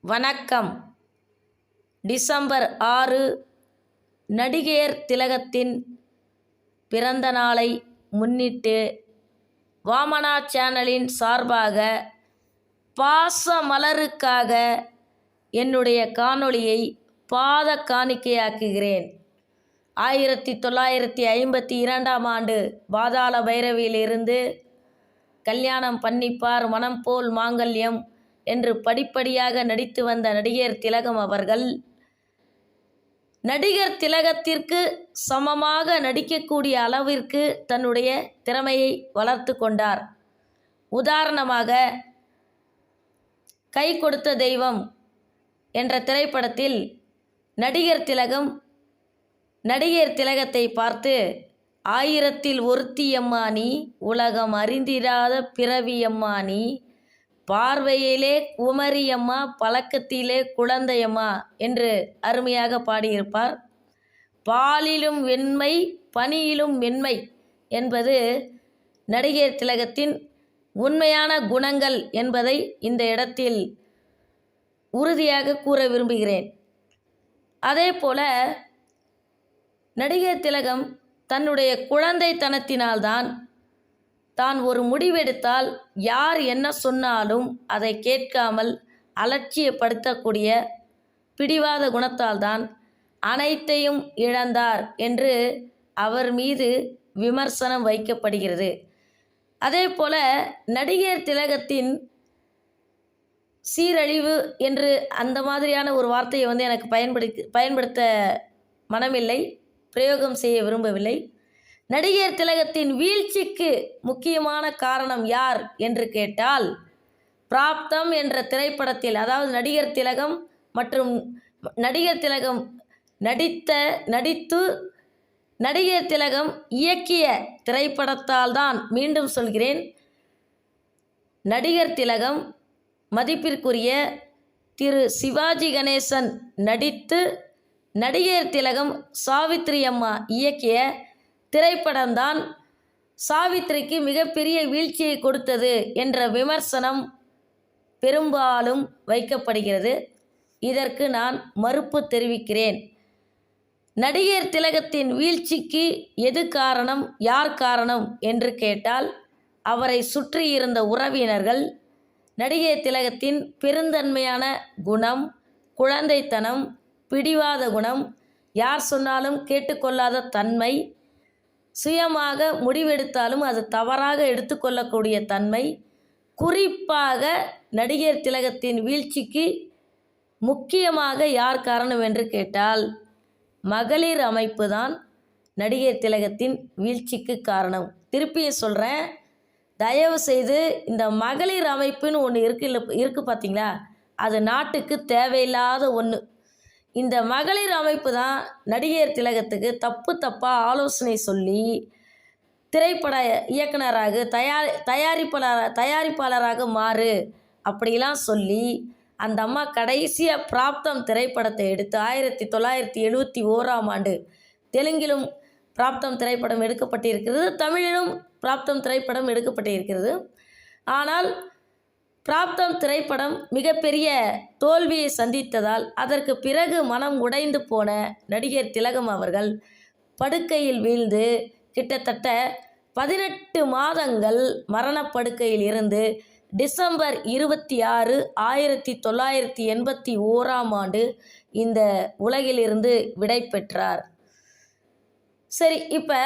வணக்கம். டிசம்பர் 6 நடிகையர் திலகத்தின் பிறந்த நாளை முன்னிட்டு வாமனா சேனலின் சார்பாக பாச மலருக்காக என்னுடைய காணொளியை பாத காணிக்கையாக்குகிறேன். 1952ஆம் ஆண்டு பாதாள பைரவியிலிருந்து கல்யாணம் பண்ணிப்பார் மனம் போல் மாங்கல்யம் என்று படிப்படியாக நடித்து வந்த நடிகர் திலகம் அவர்கள் நடிகர் திலகத்திற்கு சமமாக நடிக்கக்கூடிய அளவிற்கு தன்னுடைய திறமையை வளர்த்து கொண்டார். உதாரணமாக கை கொடுத்த தெய்வம் என்ற திரைப்படத்தில் நடிகர் திலகத்தை பார்த்து, ஆயிரத்தில் ஒருத்தியம்மா நீ, உலகம் அறிந்திராத பிறவியம்மா நீ, பார்வையிலே குமரியம்மா, பழக்கத்திலே குழந்தையம்மா என்று அருமையாக பாடியிருப்பார். பாலிலும் வெண்மை பனியிலும் மென்மை என்பது நடிகர் திலகத்தின் உண்மையான குணங்கள் என்பதை இந்த இடத்தில் உறுதியாக கூற விரும்புகிறேன். அதே போல நடிகர் திலகம் தன்னுடைய குழந்தைத்தனத்தினால்தான் தான் ஒரு முடிவெடுத்தால் யார் என்ன சொன்னாலும் அதை கேட்காமல் அலட்சியப்படுத்தக்கூடிய பிடிவாத குணத்தால் தான் அனைத்தையும் இழந்தார் என்று அவர் மீது விமர்சனம் வைக்கப்படுகிறது. அதே போல நடிகர் திலகத்தின் சீரழிவு என்று அந்த மாதிரியான ஒரு வார்த்தையை எனக்கு பயன்படுத்த மனமில்லை, பிரயோகம் செய்ய விரும்பவில்லை. நடிகர் திலகத்தின் வீழ்ச்சிக்கு முக்கியமான காரணம் யார் என்று கேட்டால், பிராப்தம் என்ற திரைப்படத்தில், அதாவது நடிகர் திலகம் மற்றும் நடிகர் திலகம் நடித்து நடிகர் திலகம் இயக்கிய திரைப்படத்தால் தான், மீண்டும் சொல்கிறேன், நடிகர் திலகம் மதிப்பிற்குரிய திரு சிவாஜி கணேசன் நடித்து நடிகர் திலகம் சாவித்திரி அம்மா இயக்கிய திரைப்படம்தான் சாவித்திரிக்கு மிகப்பெரிய வீழ்ச்சியை கொடுத்தது என்ற விமர்சனம் பெரும்பாலும் வைக்கப்படுகிறது. இதற்கு நான் மறுப்பு தெரிவிக்கிறேன். நடிகர் திலகத்தின் வீழ்ச்சிக்கு எது காரணம், யார் காரணம் என்று கேட்டால், அவரை சுற்றி இருந்த உறவினர்கள், நடிகர் திலகத்தின் பெருந்தன்மையான குணம், குழந்தைத்தனம், பிடிவாத குணம், யார் சொன்னாலும் கேட்டுக்கொள்ளாத தன்மை, சுயமாக முடிவெடுத்தாலும் அது தவறாக எடுத்துக்கொள்ளக்கூடிய தன்மை, குறிப்பாக நடிகர் திலகத்தின் வீழ்ச்சிக்கு முக்கியமாக யார் காரணம் என்று கேட்டால், மகளிர் அமைப்பு தான் நடிகர் திலகத்தின் வீழ்ச்சிக்கு காரணம். திருப்பியும் சொல்கிறேன், தயவு செய்து இந்த மகளிர் அமைப்புன்னு ஒன்று இருக்கு பார்த்தீங்களா, அது நாட்டுக்கு தேவையில்லாத ஒன்று. இந்த மகளிர் அமைப்பு தான் நடிகர் திலகத்துக்கு தப்பாக ஆலோசனை சொல்லி திரைப்பட இயக்குனராக தயாரிப்பாளராக மாறு அப்படிலாம் சொல்லி அந்த அம்மா கடைசியாக பிராப்தம் திரைப்படத்தை எடுத்து 1971ஆம் ஆண்டு தெலுங்கிலும் பிராப்தம் திரைப்படம் எடுக்கப்பட்டிருக்கிறது, தமிழிலும் பிராப்தம் திரைப்படம் எடுக்கப்பட்டிருக்கிறது. ஆனால் பிராப்தம் திரைப்படம் மிகப்பெரிய தோல்வியை சந்தித்ததால் அதற்கு பிறகு மனம் உடைந்து போன நடிகர் திலகம் அவர்கள் படுக்கையில் வீழ்ந்து கிட்டத்தட்ட 18 மாதங்கள் மரணப்படுக்கையில் இருந்து டிசம்பர் 26, 1981ஆம் ஆண்டு இந்த உலகிலிருந்து விடை பெற்றார். சரி, இப்போ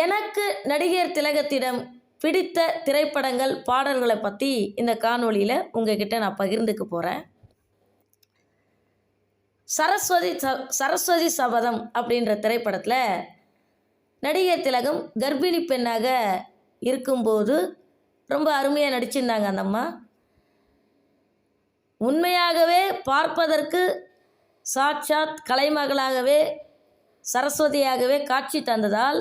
எனக்கு நடிகர் திலகத்திடம் பிடித்த திரைப்படங்கள், பாடல்களை பற்றி இந்த காணொளியில் உங்ககிட்ட நான் பகிர்ந்துக்க போகிறேன். சரஸ்வதி சபதம் அப்படின்ற திரைப்படத்தில் நடிகர் திலகம் கர்ப்பிணி பெண்ணாக இருக்கும்போது ரொம்ப அருமையாக நடிச்சிருந்தாங்க. அந்த அம்மா உண்மையாகவே பார்ப்பதற்கு சாட்சாத் கலைமகளாகவே சரஸ்வதியாகவே காட்சி தந்ததால்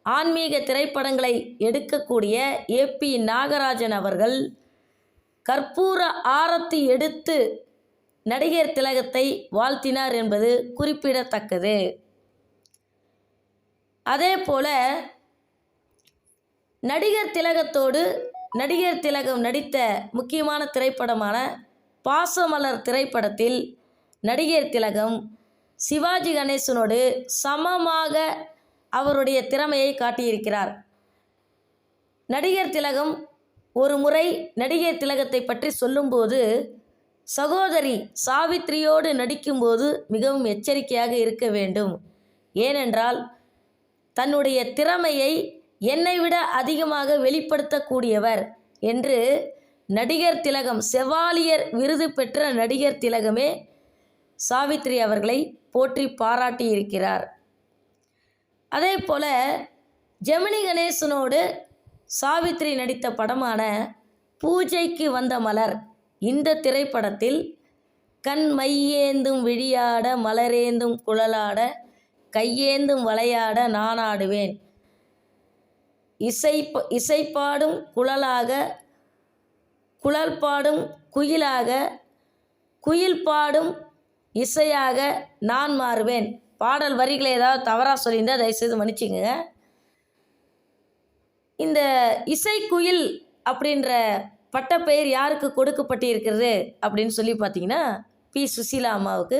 ஆன்மீக திரைப்படங்களை எடுக்கக்கூடிய ஏபி நாகராஜன் அவர்கள் கற்பூர ஆரத்தி எடுத்து நடிகர் திலகத்தை வாழ்த்தினார் என்பது குறிப்பிடத்தக்கது. அதே போல நடிகர் திலகத்தோடு நடிகர் திலகம் நடித்த முக்கியமான திரைப்படமான பாசமலர் திரைப்படத்தில் நடிகர் திலகம் சிவாஜி கணேசனோடு சமமாக அவருடைய திறமையை காட்டியிருக்கிறார். நடிகர் திலகம் ஒரு முறை நடிகர் திலகத்தை பற்றி சொல்லும்போது, சகோதரி சாவித்திரியோடு நடிக்கும்போது மிகவும் எச்சரிக்கையாக இருக்க வேண்டும். ஏனென்றால் தன்னுடைய திறமையை என்னை விட அதிகமாக வெளிப்படுத்தக்கூடியவர் என்று நடிகர் திலகம், செவாலியர் விருது பெற்ற நடிகர் திலகமே சாவித்திரி அவர்களை போற்றி பாராட்டியிருக்கிறார். அதே போல ஜெமினி கணேசனோடு சாவித்திரி நடித்த படமான பூஜைக்கு வந்த மலர், இந்த திரைப்படத்தில் கண் மையேந்தும் விழியாட மலரேந்தும் குழலாட கையேந்தும் வளையாட நானாடுவேன், இசைப்பாடும் குழலாக குழல் பாடும் குயிலாக குயில் பாடும் இசையாக நான் மாறுவேன். பாடல் வரிகளை ஏதாவது தவறாக சொல்லியிருந்தால் தயவுசெய்து மன்னிச்சுங்க. இந்த இசைக்குயில் அப்படின்ற பட்டப்பெயர் யாருக்கு கொடுக்கப்பட்டிருக்கிறது அப்படின்னு சொல்லி பார்த்தீங்கன்னா, பி. சுசீலா அம்மாவுக்கு.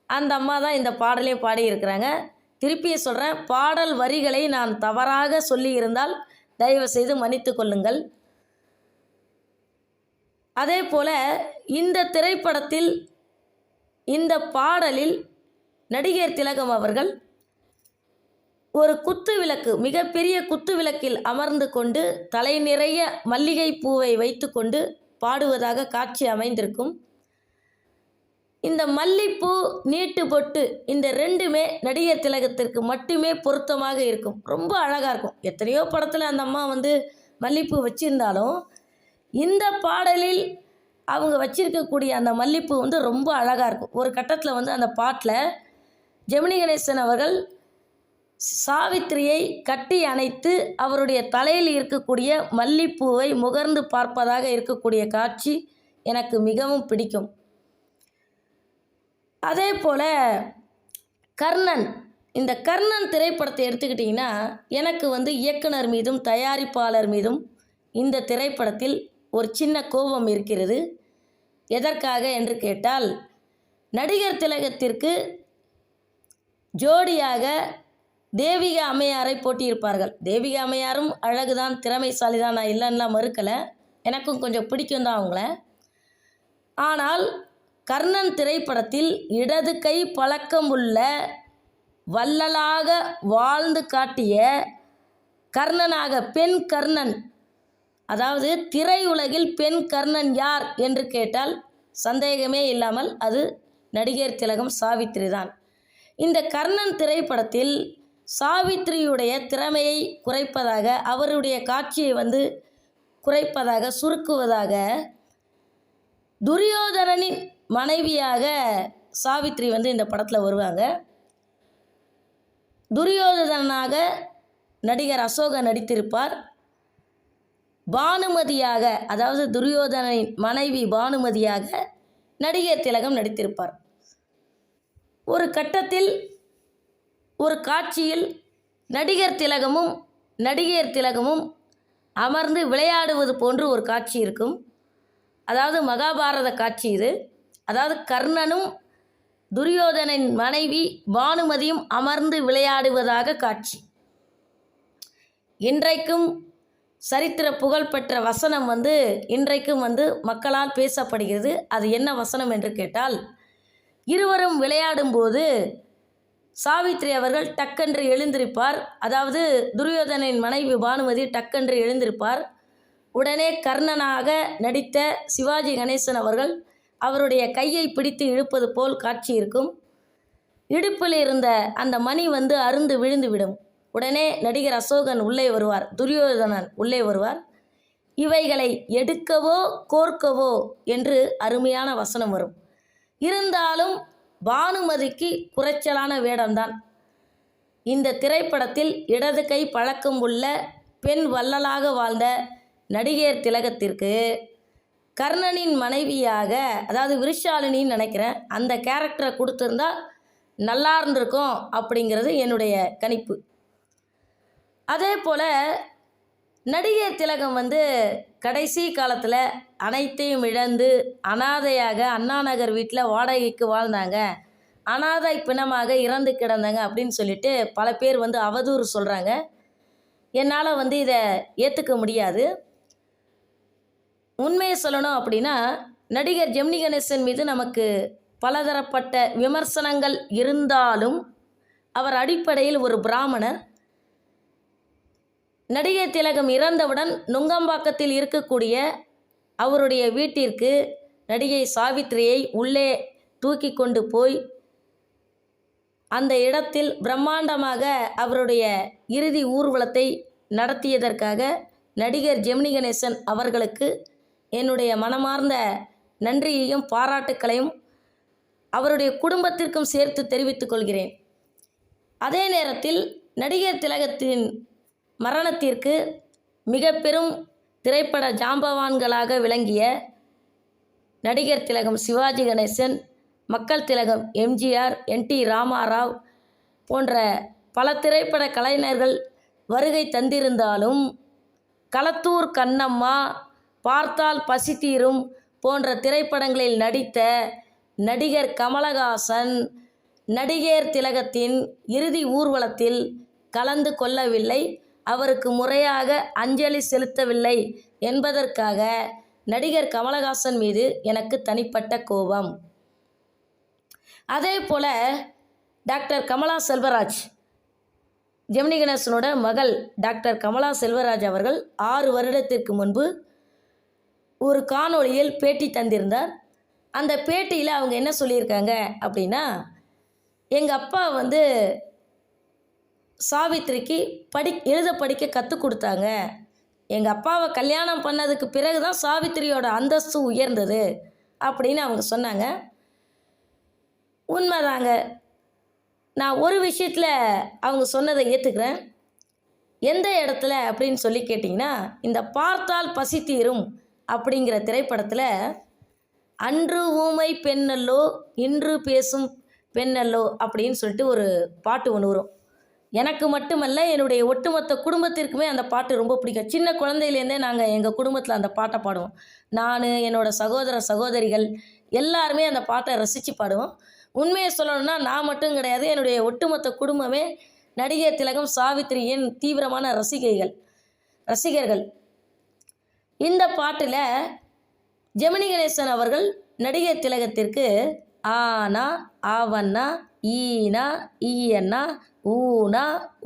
அந்த அம்மா தான் இந்த பாடலையும் பாடியிருக்கிறாங்க. திருப்பியே சொல்கிறேன், பாடல் வரிகளை நான் தவறாக சொல்லியிருந்தால் தயவு செய்து மன்னித்து கொள்ளுங்கள். அதே போல் இந்த திரைப்படத்தில் இந்த பாடலில் நடிகர் திலகம் அவர்கள் ஒரு குத்து விளக்கு, மிகப்பெரிய குத்து விளக்கில் அமர்ந்து கொண்டு தலை நிறைய மல்லிகை பூவை வைத்து கொண்டு பாடுவதாக காட்சி அமைந்திருக்கும். இந்த மல்லிப்பூ நீட்டு பொட்டு இந்த ரெண்டுமே நடிகர் திலகத்திற்கு மட்டுமே பொருத்தமாக இருக்கும். ரொம்ப அழகாக இருக்கும். எத்தனையோ படத்தில் அந்த அம்மா மல்லிப்பூ வச்சுருந்தாலும் இந்த பாடலில் அவங்க வச்சிருக்கக்கூடிய அந்த மல்லிப்பூ ரொம்ப அழகாக இருக்கும். ஒரு கட்டத்தில் அந்த பாட்டில் ஜெமினி கணேசன் அவர்கள் சாவித்திரியை கட்டி அணைத்து அவருடைய தலையில் இருக்கக்கூடிய மல்லிப்பூவை முகர்ந்து பார்ப்பதாக இருக்கக்கூடிய காட்சி எனக்கு மிகவும் பிடிக்கும். அதே போல் கர்ணன், இந்த கர்ணன் திரைப்படத்தை எடுத்துக்கிட்டிங்கன்னா எனக்கு இயக்குனர் மீதும் தயாரிப்பாளர் மீதும் இந்த திரைப்படத்தில் ஒரு சின்ன கோபம் இருக்கிறது. எதற்காக என்று கேட்டால், நடிகர் திலகத்திற்கு ஜோடியாக தேவிகா அம்மையாரை போட்டியிருப்பார்கள். தேவிகா அம்மையாரும் அழகுதான், திறமைசாலி தான், நான் இல்லைன்னா மறுக்கலை, எனக்கும் கொஞ்சம் பிடிக்கும் தான் அவங்கள. ஆனால் கர்ணன் திரைப்படத்தில் இடது கை பழக்கம் உள்ள வள்ளலாக வாழ்ந்து காட்டிய கர்ணனாக, பெண் கர்ணன், அதாவது திரையுலகில் பெண் கர்ணன் யார் என்று கேட்டால் சந்தேகமே இல்லாமல் அது நடிகர் திலகம் சாவித்திரி தான். இந்த கர்ணன் திரைப்படத்தில் சாவித்திரியுடைய திறமையை குறைப்பதாக, அவருடைய காட்சியை குறைப்பதாக, சுருக்குவதாக துரியோதனனின் மனைவியாக சாவித்திரி இந்த படத்தில் வருவாங்க. துரியோதனாக நடிகர் அசோகன் நடித்திருப்பார். பானுமதியாக, அதாவது துரியோதனின் மனைவி பானுமதியாக நடிகர் திலகம் நடித்திருப்பார். ஒரு கட்டத்தில் ஒரு காட்சியில் நடிகர் திலகமும் அமர்ந்து விளையாடுவது போன்று ஒரு காட்சி இருக்கும். அதாவது மகாபாரத காட்சி இது. அதாவது கர்ணனும் துரியோதனின் மனைவி பானுமதியும் அமர்ந்து விளையாடுவதாக காட்சி. இன்றைக்கும் சரித்திர புகழ்பெற்ற வசனம் இன்றைக்கும் மக்களால் பேசப்படுகிறது. அது என்ன வசனம் என்று கேட்டால், இருவரும் விளையாடும்போது சாவித்திரி அவர்கள் டக்கென்று எழுந்திருப்பார். அதாவது துரியோதனின் மனைவி பானுமதி டக்கென்று எழுந்திருப்பார். உடனே கர்ணனாக நடித்த சிவாஜி கணேசன் அவர்கள் அவருடைய கையை பிடித்து இழுப்பது போல் காட்சி இருக்கும். இடுப்பில் இருந்த அந்த மணி அருந்து விழுந்துவிடும். உடனே நடிகர் அசோகன் உள்ளே வருவார், துரியோதனன் உள்ளே வருவார். இவைகளை எடுக்கவோ கோர்க்கவோ என்று அருமையான வசனம் வரும். இருந்தாலும் பானுமதிக்கு குறைச்சலான வேடம்தான். இந்த திரைப்படத்தில் இடது கை பழக்கம் உள்ள பெண் வள்ளலாக வாழ்ந்த நடிகர் திலகத்திற்கு கர்ணனின் மனைவியாக, அதாவது விருஷாலினின்னு நினைக்கிறேன், அந்த கேரக்டரை கொடுத்துருந்தா நல்லா இருந்திருக்கும் அப்படிங்கிறது என்னுடைய கணிப்பு. அதே போல் நடிகர் திலகம் கடைசி காலத்தில் அனைத்தையும் இழந்து அனாதையாக அண்ணா நகர் வீட்டில் வாடகைக்கு வாழ்ந்தாங்க, அனாதை பிணமாக இறந்து கிடந்தாங்க அப்படின்னு சொல்லிட்டு பல பேர் அவதூறு சொல்கிறாங்க. என்னால் இதை ஏற்றுக்க முடியாது. உண்மையை சொல்லணும் அப்படின்னா, நடிகர் ஜெமினி கணேசன் மீது நமக்கு பலதரப்பட்ட விமர்சனங்கள் இருந்தாலும் அவர் அடிப்படையில் ஒரு பிராமணர். நடிகர் திலகம் இறந்தவுடன் நுங்கம்பாக்கத்தில் இருக்கக்கூடிய அவருடைய வீட்டிற்கு நடிகை சாவித்திரியை உள்ளே தூக்கி கொண்டு போய் அந்த இடத்தில் பிரம்மாண்டமாக அவருடைய இறுதி ஊர்வலத்தை நடத்தியதற்காக நடிகர் ஜெமினி கணேசன் அவர்களுக்கு என்னுடைய மனமார்ந்த நன்றியையும் பாராட்டுக்களையும் அவருடைய குடும்பத்திற்கும் சேர்த்து தெரிவித்துக் கொள்கிறேன். அதே நேரத்தில் நடிகர் திலகத்தின் மரணத்திற்கு மிக பெரும் திரைப்பட ஜாம்பவான்களாக விளங்கிய நடிகர் திலகம் சிவாஜி கணேசன், மக்கள் திலகம் எம்ஜிஆர், என்.டி. ராமாராவ் போன்ற பல திரைப்பட கலைஞர்கள் வருகை தந்திருந்தாலும் களத்தூர் கண்ணம்மா, பார்த்தால் பசி தீரும் போன்ற திரைப்படங்களில் நடித்த நடிகர் கமலஹாசன் நடிகர் திலகத்தின் இறுதி ஊர்வலத்தில் கலந்து கொள்ளவில்லை, அவருக்கு முறையாக அஞ்சலி செலுத்தவில்லை என்பதற்காக நடிகர் கமலஹாசன் மீது எனக்கு தனிப்பட்ட கோபம். அதே போல் டாக்டர் கமலா செல்வராஜ், ஜெமினி கணேசனோட மகள் டாக்டர் கமலா செல்வராஜ் அவர்கள் 6 வருடத்திற்கு முன்பு ஒரு காணொளியில் பேட்டி தந்திருந்தார். அந்த பேட்டியில் அவங்க என்ன சொல்லியிருக்காங்க அப்படின்னா, எங்கள் அப்பா சாவித்திரிக்கு எழுத படிக்க கற்றுக் கொடுத்தாங்க. எங்கள் அப்பாவை கல்யாணம் பண்ணதுக்கு பிறகு தான் சாவித்திரியோட அந்தஸ்து உயர்ந்தது அப்படின்னு அவங்க சொன்னாங்க. உண்மைதாங்க. நான் ஒரு விஷயத்தில் அவங்க சொன்னதை ஏற்றுக்கிறேன். எந்த இடத்துல அப்படின்னு சொல்லி கேட்டிங்கன்னா, இந்த பார்த்தால் பசி தீரும் அப்படிங்கிற திரைப்படத்தில் அன்று ஊமை பெண்ணல்லோ இன்று பேசும் பெண்ணல்லோ அப்படின்னு சொல்லிட்டு ஒரு பாட்டு ஒன்று வரும். எனக்கு மட்டுமல்ல, என்னுடைய ஒட்டுமொத்த குடும்பத்திற்குமே அந்த பாட்டு ரொம்ப பிடிக்கும். சின்ன குழந்தையிலேருந்தே நாங்கள் எங்கள் குடும்பத்தில் அந்த பாட்டை பாடுவோம். நான், என்னோடய சகோதர சகோதரிகள் எல்லாருமே அந்த பாட்டை ரசித்து பாடுவோம். உண்மையை சொல்லணும்னா நான் மட்டும் கிடையாது, என்னுடைய ஒட்டுமொத்த குடும்பமே நடிகர் திலகம் சாவித்திரியின் தீவிரமான ரசிகர்கள். இந்த பாட்டில் ஜெமினி கணேசன் அவர்கள் நடிகர் திலகத்திற்கு ஆனா, ஆவண்ணா, ஈனா, ஈயண்ணா, ஊனா,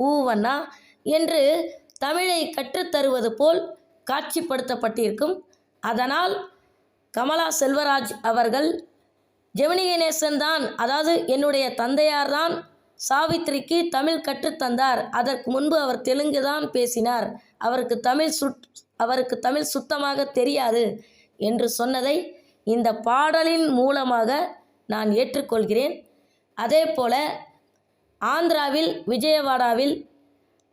ஊவண்ணா என்று தமிழை கற்றுத்தருவது போல் காட்சிப்படுத்தப்பட்டிருக்கும். அதனால் கமலா செல்வராஜ் அவர்கள் ஜெமினி கணேசன் தான், அதாவது என்னுடைய தந்தையார் தான் சாவித்திரிக்கு தமிழ் கற்றுத்தந்தார், அதற்கு முன்பு அவர் தெலுங்கு தான் பேசினார், அவருக்கு தமிழ் சுத்தமாக தெரியாது என்று சொன்னதை இந்த பாடலின் மூலமாக நான் ஏற்றுக்கொள்கிறேன். அதே போல் ஆந்திராவில் விஜயவாடாவில்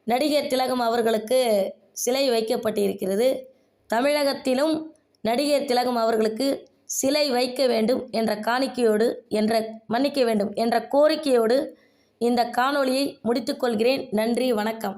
நடிகர் திலகம் அவர்களுக்கு சிலை வைக்கப்பட்டிருக்கிறது. தமிழகத்திலும் நடிகர் திலகம் அவர்களுக்கு சிலை வைக்க வேண்டும் என்ற கோரிக்கையோடு இந்த காணொளியை முடித்துக்கொள்கிறேன். நன்றி, வணக்கம்.